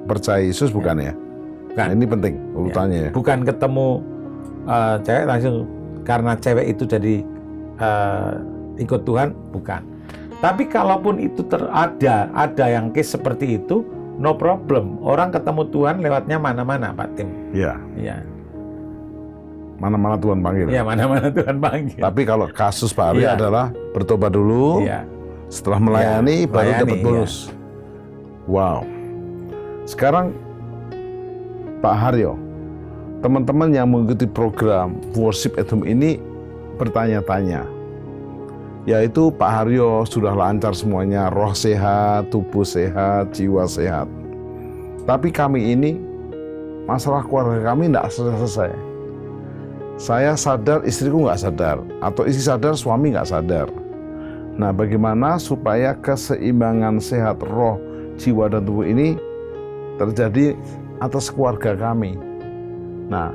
percaya Yesus, bukan ya? Bukan. Nah, ini penting urutannya ya. Bukan ketemu cewek langsung karena cewek itu jadi ikut Tuhan, bukan. Tapi kalaupun itu ada yang case seperti itu, no problem. Orang ketemu Tuhan lewatnya mana-mana, Pak Tim. Iya. Ya, Mana-mana Tuhan panggil. ya mana-mana Tuhan panggil. Tapi kalau kasus Pak Ari Iya. adalah bertobat dulu, Iya. setelah melayani Iya, baru melayani, dapat bonus. Wow. Sekarang Pak Haryo, teman-teman yang mengikuti program Worship at Home ini bertanya-tanya, yaitu Pak Haryo sudah lancar semuanya, roh sehat, tubuh sehat, jiwa sehat. Tapi kami ini, masalah keluarga kami tidak selesai. Saya sadar, istriku nggak sadar, atau istri sadar, suami nggak sadar. Nah, bagaimana supaya keseimbangan sehat roh, jiwa, dan tubuh ini terjadi atas keluarga kami? Nah,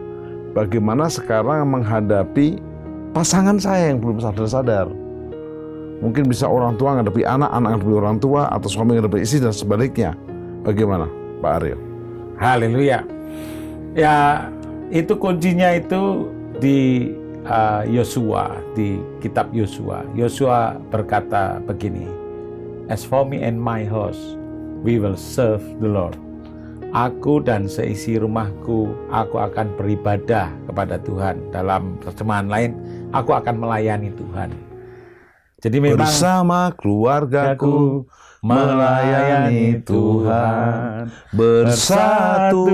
bagaimana sekarang menghadapi pasangan saya yang belum sadar-sadar? Mungkin bisa orang tua menghadapi anak, anak menghadapi orang tua, atau suami menghadapi istri, dan sebaliknya. Bagaimana, Pak Aryo? Haleluya. Ya, itu kuncinya itu di Yosua, di kitab Yosua. Yosua berkata begini, "As for me and my house, we will serve the Lord." Aku dan seisi rumahku, aku akan beribadah kepada Tuhan. Dalam terjemahan lain, aku akan melayani Tuhan. Jadi memang Bersama keluargaku melayani Tuhan, bersatu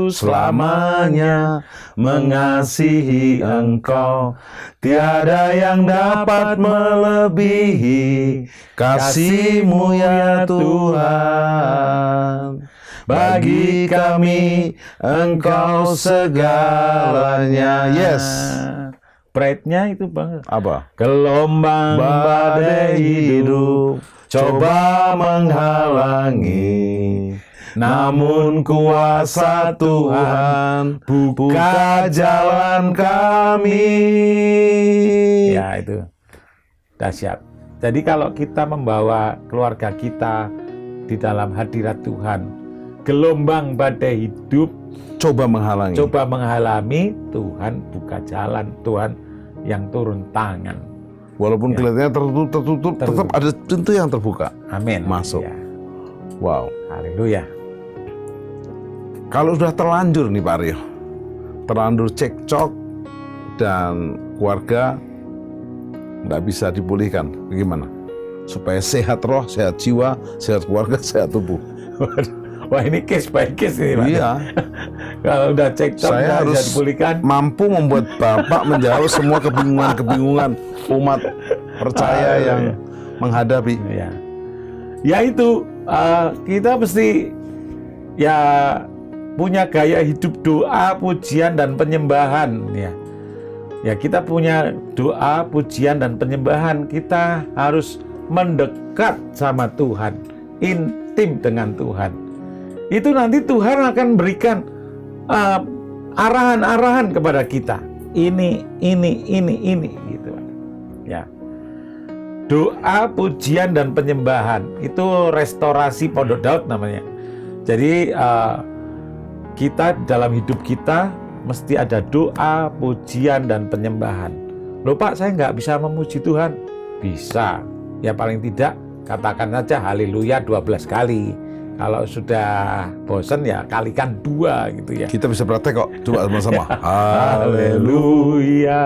selamanya mengasihi Engkau. Tiada yang dapat melebihi kasih-Mu ya Tuhan. Bagi kami Engkau segalanya. Yes. pride-nya itu banget. Apa? Gelombang badai hidup coba menghalangi, namun kuasa Tuhan buka jalan kami. Ya, itu dahsyat. Jadi kalau kita membawa keluarga kita di dalam hadirat Tuhan, gelombang badai hidup Coba menghalangi. coba menghalangi, Tuhan buka jalan, Tuhan yang turun tangan. Walaupun kelihatannya tertutup, tetap ada pintu yang terbuka. Amin. Masuk. Ya. Wow. Haleluya. Kalau sudah terlanjur nih Pak Aryo, terlanjur cekcok dan keluarga nggak bisa dipulihkan, bagaimana? Supaya sehat roh, sehat jiwa, sehat keluarga, sehat tubuh. Wah, ini case by case ini Pak. Iya. Kalau udah cekcok Saya nggak harus bisa dipulihkan. mampu membuat Bapak menjawab semua kebingungan-kebingungan umat percaya yang menghadapi. Ya, ya itu kita mesti ya punya gaya hidup doa, pujian dan penyembahan ya. Ya kita punya doa, pujian dan penyembahan. Kita harus mendekat sama Tuhan, intim dengan Tuhan. Itu nanti Tuhan akan berikan arahan-arahan kepada kita. Ini gitu. Ya. Doa, pujian dan penyembahan itu restorasi Pondok Daud namanya. Jadi kita dalam hidup kita mesti ada doa, pujian dan penyembahan. Loh Pak, saya nggak bisa memuji Tuhan. Bisa. Ya paling tidak katakan saja haleluya 12 kali. Kalau sudah bosan ya kalikan 2 gitu ya. Kita bisa praktek kok, coba sama-sama. Haleluya,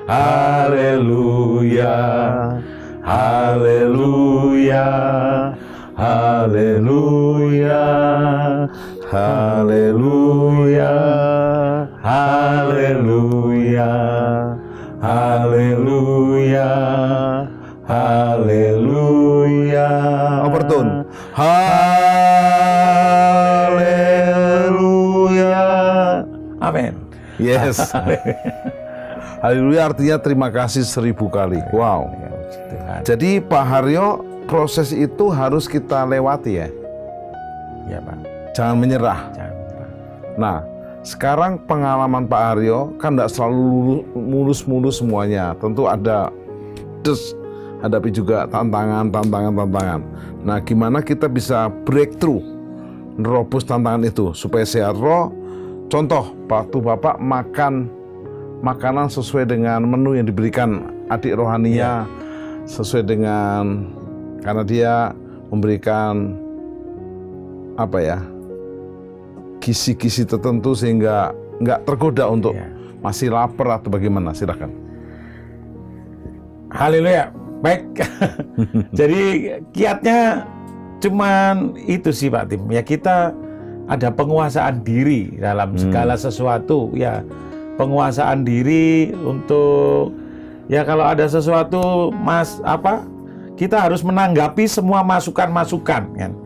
haleluya, haleluya, haleluya, haleluya, haleluya, haleluya, haleluya. Overtone. Haleluya. Amin. Yes. Haleluya artinya terima kasih 1000 kali. Wow. Jadi Pak Haryo, proses itu harus kita lewati ya. Ya Pak. Jangan menyerah. Jangan menyerah. Nah, sekarang pengalaman Pak Haryo kan tidak selalu mulus-mulus semuanya. Tentu ada hadapi juga tantangan. Nah, gimana kita bisa breakthrough, nerobos tantangan itu supaya sehat roh? Contoh, waktu Bapak makan makanan sesuai dengan menu yang diberikan adik rohaninya, sesuai dengan, karena dia memberikan apa ya, gizi-gizi tertentu sehingga nggak tergoda untuk masih lapar atau bagaimana. Silakan. Haleluya. Baik. Jadi kiatnya cuman itu sih Pak Tim. Ya kita ada penguasaan diri dalam segala sesuatu ya. Penguasaan diri untuk ya kalau ada sesuatu kita harus menanggapi semua masukan-masukan kan.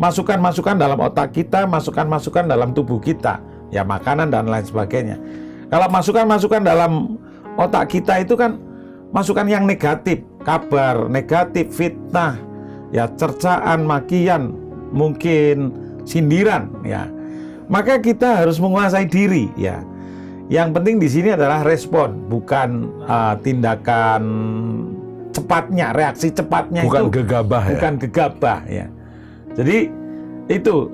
Masukan-masukan dalam otak kita, masukan-masukan dalam tubuh kita, ya makanan dan lain sebagainya. Kalau masukan-masukan dalam otak kita itu kan masukan yang negatif, kabar negatif, fitnah, ya cercaan, makian, mungkin sindiran, ya. Maka kita harus menguasai diri, ya. Yang penting di sini adalah respon, bukan tindakan cepatnya, reaksi cepatnya, bukan itu gegabah ya. Bukan gegabah, ya. Jadi itu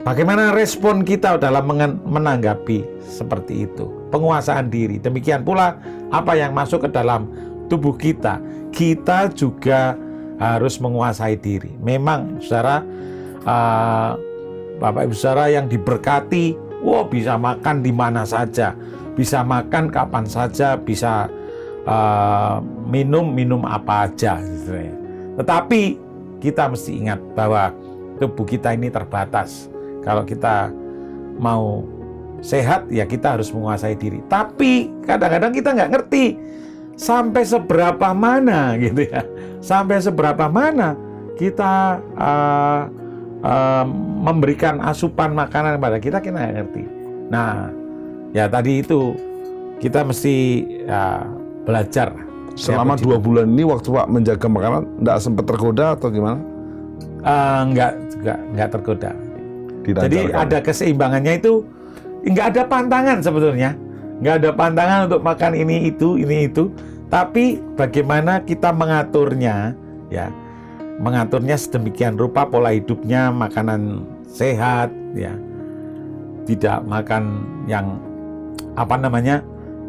bagaimana respon kita dalam menanggapi seperti itu, penguasaan diri. Demikian pula apa yang masuk ke dalam tubuh kita, kita juga harus menguasai diri. Memang saudara, Bapak Ibu saudara yang diberkati, bisa makan di mana saja, bisa makan kapan saja, bisa minum apa aja. Tetapi kita mesti ingat bahwa tubuh kita ini terbatas. Kalau kita mau sehat, ya kita harus menguasai diri. Tapi kadang-kadang kita nggak ngerti sampai seberapa mana gitu ya. Sampai seberapa mana kita memberikan asupan makanan kepada kita nggak ngerti. Nah, ya tadi itu kita mesti belajar. Selama 2 bulan ini waktu Pak menjaga makanan, nggak sempat tergoda atau gimana? Nggak tergoda. Jadi ada keseimbangannya itu, nggak ada pantangan sebetulnya. Nggak ada pantangan untuk makan ini itu. Tapi bagaimana kita mengaturnya, ya, mengaturnya sedemikian rupa pola hidupnya, makanan sehat, ya, tidak makan yang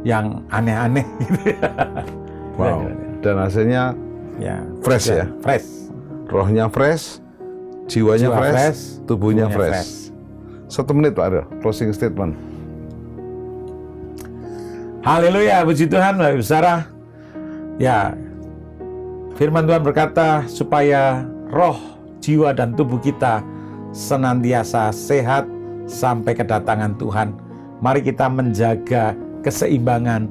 yang aneh-aneh gitu. Wow. Dan hasilnya Ya, fresh ya? Fresh. Rohnya fresh, jiwanya Jiwa fresh, tubuhnya fresh. 1 menit Pak Ariel, closing statement. Haleluya, puji Tuhan, Bapak Ibu Saudara. Ya, firman Tuhan berkata supaya roh, jiwa, dan tubuh kita senantiasa sehat sampai kedatangan Tuhan. Mari kita menjaga keseimbangan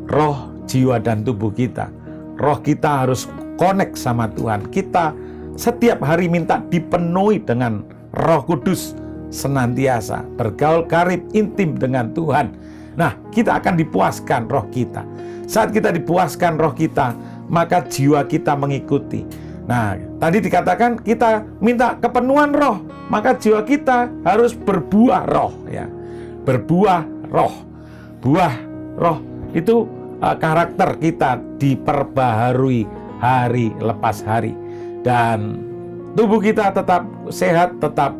roh, jiwa, dan tubuh kita. Roh kita harus connect sama Tuhan. Kita setiap hari minta dipenuhi dengan Roh Kudus, senantiasa bergaul karib intim dengan Tuhan. Nah, kita akan dipuaskan roh kita. Saat kita dipuaskan roh kita, maka jiwa kita mengikuti. Nah, tadi dikatakan kita minta kepenuhan roh, maka jiwa kita harus berbuah roh, ya. Berbuah roh. Buah roh itu karakter kita diperbaharui hari lepas hari, dan tubuh kita tetap sehat, tetap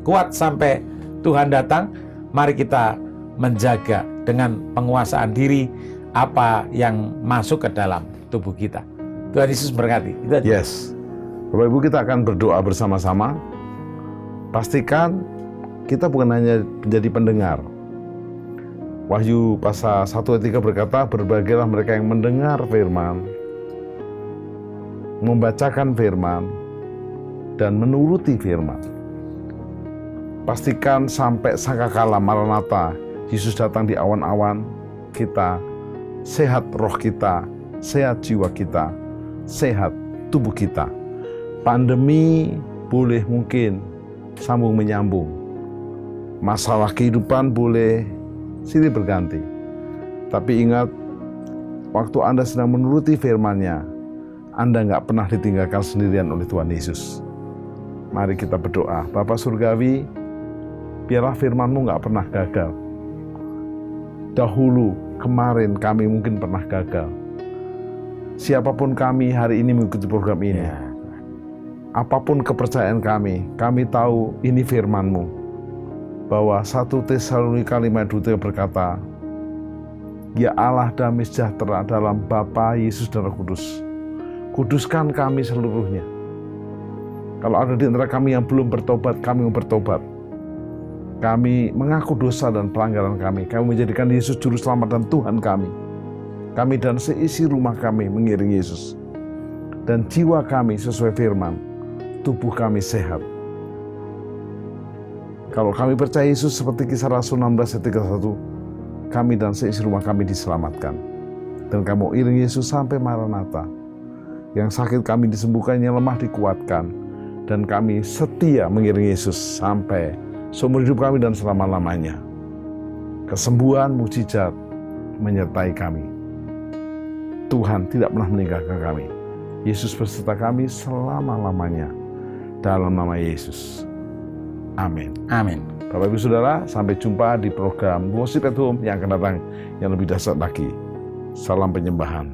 kuat sampai Tuhan datang. Mari kita menjaga dengan penguasaan diri apa yang masuk ke dalam tubuh kita. Tuhan Yesus berkati. Yes. Bapak Ibu, kita akan berdoa bersama-sama. Pastikan kita bukan hanya menjadi pendengar. Wahyu pasal 1 ayat 3 berkata, berbahagialah mereka yang mendengar firman, membacakan firman, dan menuruti firman. Pastikan sampai sangkakala Maranatha, Yesus datang di awan-awan, kita sehat roh kita, sehat jiwa kita, sehat tubuh kita. Pandemi boleh mungkin sambung menyambung. Masalah kehidupan boleh silih berganti. Tapi ingat, waktu Anda sedang menuruti firman-Nya, Anda nggak pernah ditinggalkan sendirian oleh Tuhan Yesus. Mari kita berdoa. Bapa Surgawi, biarlah firman-Mu nggak pernah gagal. Dahulu, kemarin kami mungkin pernah gagal. Siapapun kami hari ini mengikuti program ini, apapun kepercayaan kami tahu ini firman-Mu. Bahwa 1 Tesalonika 5:2 berkata, ya Allah damai sejahtera dalam Bapa, Yesus, dan Roh Kudus, kuduskan kami seluruhnya. Kalau ada di antara kami yang belum bertobat, kami mau bertobat. Kami mengaku dosa dan pelanggaran kami. Kami menjadikan Yesus Juru Selamat dan Tuhan kami. Kami dan seisi rumah kami mengiring Yesus. Dan jiwa kami sesuai firman, tubuh kami sehat. Kalau kami percaya Yesus seperti Kisah Rasul 16 ayat 31, kami dan seisi rumah kami diselamatkan. Dan kami iring Yesus sampai Maranatha. Yang sakit kami disembuhkan, yang lemah dikuatkan. Dan kami setia mengiring Yesus sampai seumur hidup kami dan selama-lamanya. Kesembuhan, mukjizat menyertai kami. Tuhan tidak pernah meninggalkan kami. Yesus beserta kami selama-lamanya. Dalam nama Yesus. Amin. Amin. Bapak Ibu Saudara, sampai jumpa di program Worship at Home yang akan datang yang lebih dahsyat lagi. Salam penyembahan.